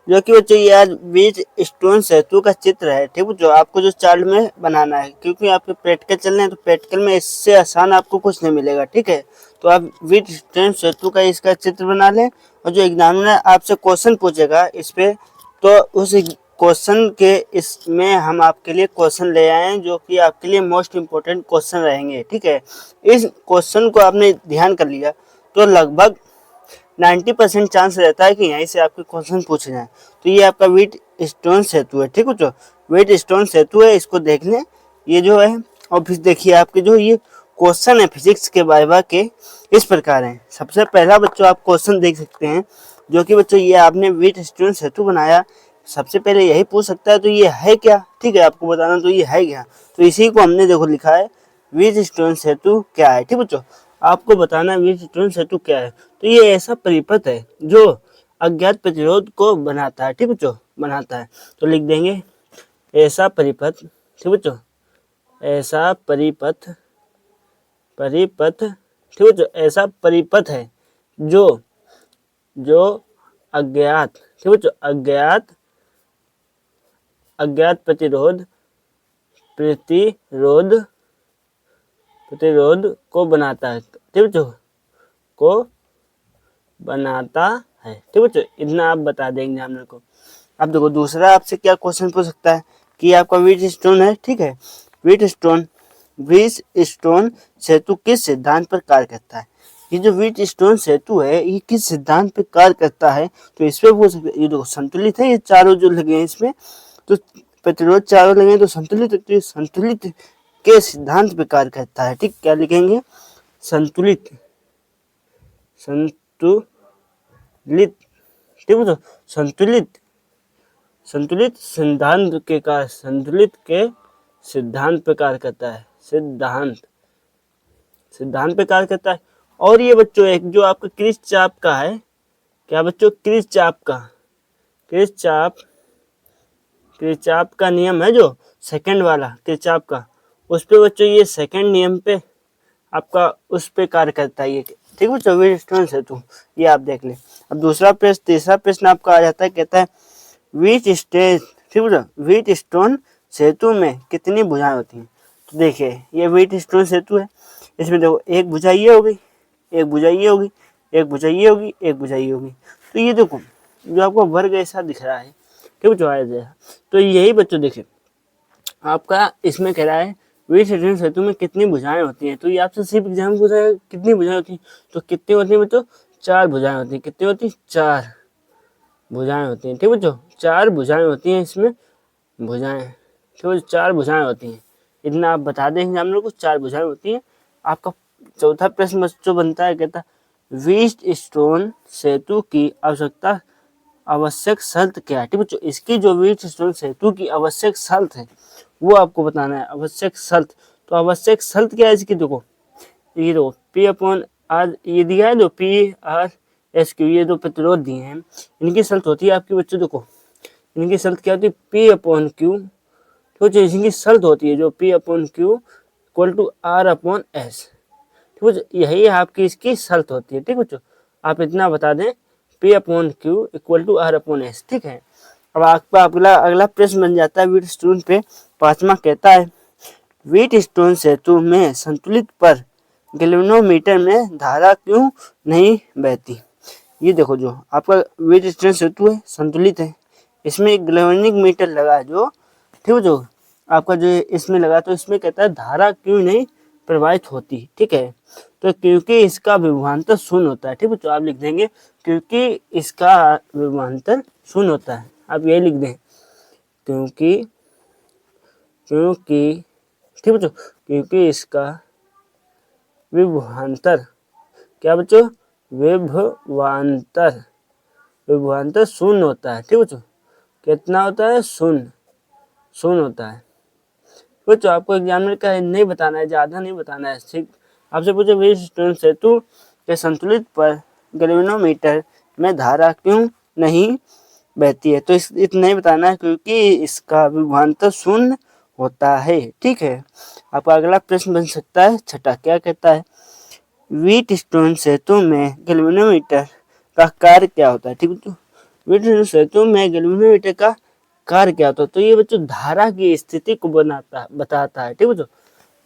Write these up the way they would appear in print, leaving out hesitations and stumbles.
जो कि बच्चों ये आज बीच स्टोन सेतु का चित्र है। ठीक बच्चों, आपको जो चार्ट में बनाना है, क्योंकि आपके प्रैक्टिकल चल रहे हैं तो प्रैक्टिकल में इससे आसान आपको कुछ नहीं मिलेगा। ठीक है, तो आप बीच स्टोन सेतु का इसका चित्र बना लें, और जो एग्जामिनर आपसे क्वेश्चन पूछेगा इस पे, तो उस क्वेश्चन के इसमें हम आपके लिए क्वेश्चन ले आए हैं जो कि आपके लिए मोस्ट इम्पोर्टेंट क्वेश्चन रहेंगे। ठीक है, इस क्वेश्चन को आपने ध्यान कर लिया तो लगभग 90% चांस रहता है कि यहीं से आपके क्वेश्चन पूछे जाएं। तो ये आपका व्हीट स्टोन सेतु है। ठीक है बच्चों, व्हीट स्टोन सेतु है, इसको देख लें ये जो है। और फिर देखिए आपके जो ये क्वेश्चन है फिजिक्स के वाइवा के इस प्रकार हैं। सबसे पहला बच्चों आप क्वेश्चन देख सकते हैं, जो कि बच्चों ये आपने व्हीट स्टोन सेतु बनाया, सबसे पहले यही पूछ सकता है तो ये है क्या। ठीक है, आपको बताना तो ये है क्या, तो इसी को हमने देखो लिखा है व्हीट स्टोन सेतु क्या है। ठीक बच्चों, आपको बताना है व्हीट स्टोन सेतु क्या है। तो ये ऐसा परिपथ है जो अज्ञात प्रतिरोध को बनाता है। ठीक बच्चों, बनाता है, तो लिख देंगे ऐसा परिपथ। ठीक बच्चों, ऐसा परिपथ, परिपथ। ठीक बच्चों, ऐसा परिपथ है जो जो अज्ञात, ठीक बच्चों, अज्ञात अज्ञात प्रतिरोध प्रतिरोध प्रतिरोध को बनाता है। ठीक बच्चों, को बनाता है। ठीक बच्चों, इतना आप बता देंगे हम लोग को। अब देखो दूसरा आपसे क्या क्वेश्चन पूछ सकता है कि आपका व्हीट स्टोन है। ठीक है, व्हीट स्टोन सेतु किस सिद्धांत पर कार्य करता है। ये जो व्हीट स्टोन सेतु है ये किस सिद्धांत पर कार्य करता है, तो इस पे पूछ सकते। ये देखो संतुलित है, ये चारों जो लगे हैं इसमें, तो प्रतिरोध चारों लगे हैं तो संतुलित, तो संतुलित के सिद्धांत पे कार्य करता है। ठीक, क्या लिखेंगे, संतुलित, संतुलित। ठीक है, संतुलित संतुलित सिद्धांत के कार्य, संतुलित के सिद्धांत पे कार्य करता है। सिद्धांत सिद्धांत पे कार्य करता है। और ये बच्चों एक जो आपका किरचॉफ का है, क्या बच्चों, किरचॉफ का, किरचॉफ का नियम है जो सेकंड वाला किरचॉफ का, उस पे बच्चों ये सेकंड नियम पे आपका उस पे कार्य करता है ये। ठीक है, 24 स्टोन सेतु ये आप देख लें। अब दूसरा प्रश्न, तीसरा प्रश्न आपका आ जाता है, कहता है व्हीट स्टेज, ठीक है, व्हीट स्टोन सेतु में कितनी भुजाएं होती हैं। तो देखिए ये व्हीट स्टोन सेतु है, इसमें देखो एक भुजा ये हो गई, एक भुजा ये होगी, एक भुजा ये होगी, एक भुजा ये होगी। तो ये देखो जो आपको वर्ग ऐसा दिख रहा है, ठीक है, जो आया, तो यही बच्चों देखिए आपका इसमें कह रहा है व्हीट स्टोन सेतु में कितनी भुजाएं होती हैं। तो ये आपसे सिर्फ एग्जाम पूछा है कितनी भुजाएं होती हैं, तो कितनी होती हैं बच्चों, 4 भुजाएं होती हैं। कितनी होती हैं, 4 भुजाएं होती हैं। ठीक है बच्चों, 4 भुजाएं होती हैं इसमें, भुजाएं, ठीक है, 4 भुजाएं होती हैं। इतना आप बता देंगे हम लोग को 4 भुजाएं होती हैं। आपका चौथा प्रश्न बच्चों बनता है, कहता व्हीट स्टोन सेतु की आवश्यकता आवश्यक शर्त क्या है। ठीक बच्चों, इसकी जो व्हीट स्टोन सेतु की आवश्यक शर्त है वो आपको बताना है। आवश्यक शर्त, तो आवश्यक शर्त क्या है इसकी, देखो ये देखो P/R ये दिया है, जो P/R/S ये दो प्रतिरोध दिए हैं, इनकी शर्त होती है आपकी बच्चों, देखो इनकी शर्त क्या होती है, P/Q, तो जो इनकी शर्त होती है जो P/Q = R/S। ठीक है, यही आपकी इसकी शर्त होती है। ठीक बच्चों, आप इतना बता दें P/Q = R/S। ठीक है, अब आपका अगला प्रश्न बन जाता है व्हीट स्टोन पे, पांचवा, कहता है व्हीट स्टोन सेतु में संतुलित पर गैल्वेनोमीटर में धारा क्यों नहीं बहती। ये देखो जो आपका व्हीट स्टोन सेतु है संतुलित है, इसमें एक गैल्वेनिक मीटर लगा है जो, ठीक है, जो आपका जो इसमें लगा, तो इसमें कहता है धारा क्यों नहीं प्रवाहित होती। ठीक है, तो क्योंकि इसका विभवांतर शून्य होता है। ठीक है, तो आप लिख देंगे क्योंकि इसका विभवांतर शून्य होता है, आप यही लिख दें क्योंकि ठीक बच्चों, क्योंकि इसका विभवांतर, क्या बच्चों, विभवांतर शून्य होता है। ठीक बच्चों, कितना होता है, शून्य होता है। बच्चों आपको एग्जामिनर का नहीं बताना है, ज़्यादा नहीं बताना है। ठीक, आपसे पूछे व्हीट स्टोन सेतु के संतुलित पर गैल्वेनोमीटर में धारा क्यों नहीं बहती है, तो इतना ही बताना है क्योंकि इसका विभवांतर शून्य होता है। ठीक है, आपका अगला प्रश्न बन सकता है छठा, क्या कहता है व्हीट स्टोन सेतु में गैल्वेनोमीटर का कार्य क्या होता है। ठीक है, वीट स्टोन सेतु में गैल्वेनोमीटर का कार्य क्या होता है? तो ये बच्चों धारा की स्थिति को बताता है। ठीक बच्चों,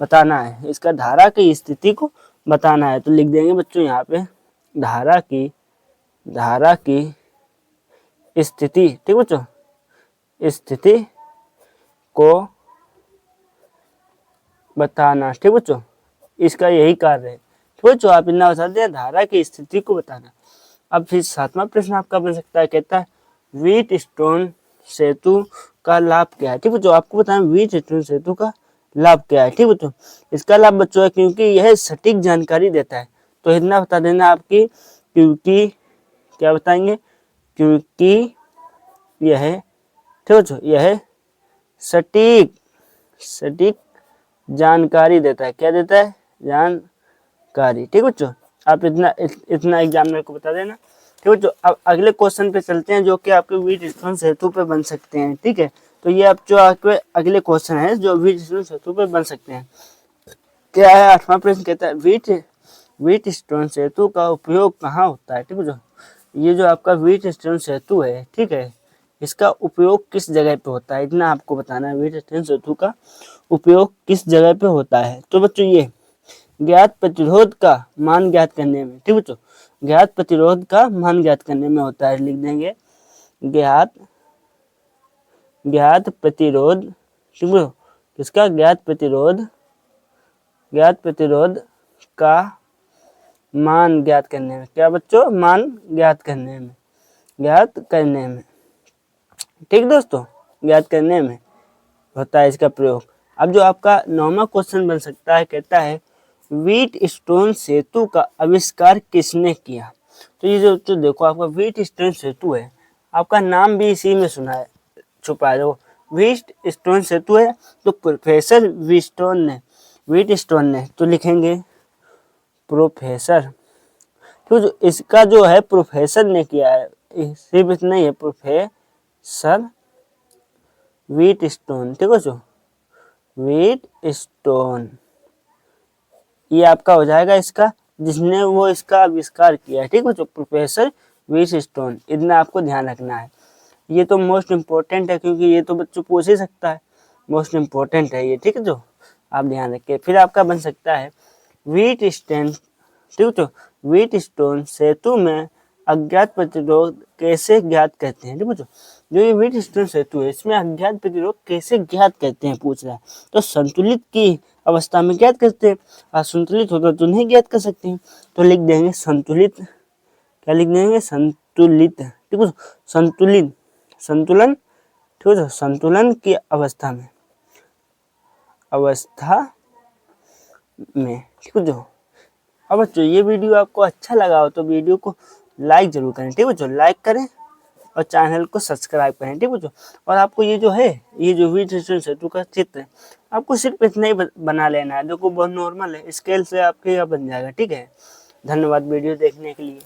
बताना है, इसका धारा की स्थिति को बताना है। तो लिख देंगे बच्चों यहाँ पे धारा की स्थिति। ठीक बच्चों, स्थिति को बताना। ठीक बच्चों, इसका यही कार्य है। ठीक बच्चों, आप इतना बता दें, धारा की स्थिति को बताना। अब फिर 7वां प्रश्न आपका बन सकता है, कहता है व्हीट स्टोन सेतु का लाभ क्या है? ठीक बच्चों, आपको बताना व्हीट स्टोन सेतु का लाभ क्या है। ठीक बच्चों, इसका लाभ बच्चों है क्योंकि यह सटीक जानकारी देता है। तो इतना बता देना आपकी, क्योंकि क्या बताएंगे, क्योंकि यह, ठीक बच्चों, यह सटीक जानकारी देता है। क्या देता है? जानकारी। ठीक बच्चों, आप इतना एग्जामिनर को बता देना। ठीक बच्चों, अब अगले क्वेश्चन पे चलते हैं जो कि आपके व्हीट स्टोन सेतु पे बन सकते हैं। ठीक है, तो ये आप जो आपके अगले क्वेश्चन है जो व्हीट स्टोन सेतु पे बन सकते हैं। क्या है? 8वां प्रश्न कहता है व्हीट स्टोन सेतु का उपयोग कहाँ होता है? ठीक बच्चों, ये जो आपका व्हीट स्टोन सेतु है, ठीक है, इसका उपयोग किस जगह पे होता है? इतना आपको बताना है, व्हीट स्टोन सेतु का उपयोग किस जगह पे होता है। तो बच्चों ये ज्ञात प्रतिरोध का मान ज्ञात करने में, ठीक बच्चों, ज्ञात प्रतिरोध का मान ज्ञात करने में होता है। लिख देंगे ज्ञात प्रतिरोध, ठीक बच्चों, किसका? ज्ञात प्रतिरोध का मान ज्ञात करने में। क्या बच्चों? मान ज्ञात करने में। ठीक दोस्तों, ज्ञात करने में होता है इसका प्रयोग। अब जो आपका 9वां क्वेश्चन बन सकता है, कहता है व्हीट स्टोन सेतु का आविष्कार किसने किया? तो ये जो देखो आपका व्हीट स्टोन सेतु है, आपका नाम भी इसी में सुना है, छुपा है। देखो व्हीट स्टोन सेतु है तो प्रोफेसर व्हीट स्टोन ने, तो लिखेंगे प्रोफेसर। तो जो इसका जो है प्रोफेसर ने किया है, सिर्फ इतना ही है, प्रोफेसर व्हीट स्टोन। ठीक है जो व्हीट स्टोन, ये आपका हो जाएगा इसका, जिसने वो इसका आविष्कार किया है। ठीक है, जो प्रोफेसर व्हीट स्टोन, इतना आपको ध्यान रखना है। ये तो मोस्ट इम्पोर्टेंट है क्योंकि ये तो बच्चों पूछ ही सकता है, मोस्ट इम्पोर्टेंट है ये। ठीक है, जो आप ध्यान रखिए। फिर आपका बन सकता है व्हीट स्टोन, ठीक है, तो व्हीट स्टोन सेतु में अज्ञात प्रतिरोध कैसे ज्ञात करते हैं? ठीक है, जो ये व्हीट स्टोन सेतु है इसमें अज्ञात प्रतिरोध कैसे ज्ञात करते हैं पूछ रहा है। तो संतुलित की अवस्था में ज्ञात करते हैं, असंतुलित होता तो नहीं ज्ञात कर सकते हैं। तो लिख देंगे संतुलित, क्या लिख देंगे? संतुलित। ठीक है, संतुलन, ठीक है, संतुलन की अवस्था में, ठीक है। जो अब बच्चों ये वीडियो आपको अच्छा लगा हो तो वीडियो को लाइक जरूर करें। ठीक है बच्चों, लाइक करें और चैनल को सब्सक्राइब करें। ठीक है बच्चों, और आपको ये जो है, ये जो व्हीट स्टोन सेतु का चित्र है, आपको सिर्फ इतना ही बना लेना है। देखो बहुत नॉर्मल है, स्केल से आपके यहाँ बन जाएगा। ठीक है, धन्यवाद वीडियो देखने के लिए।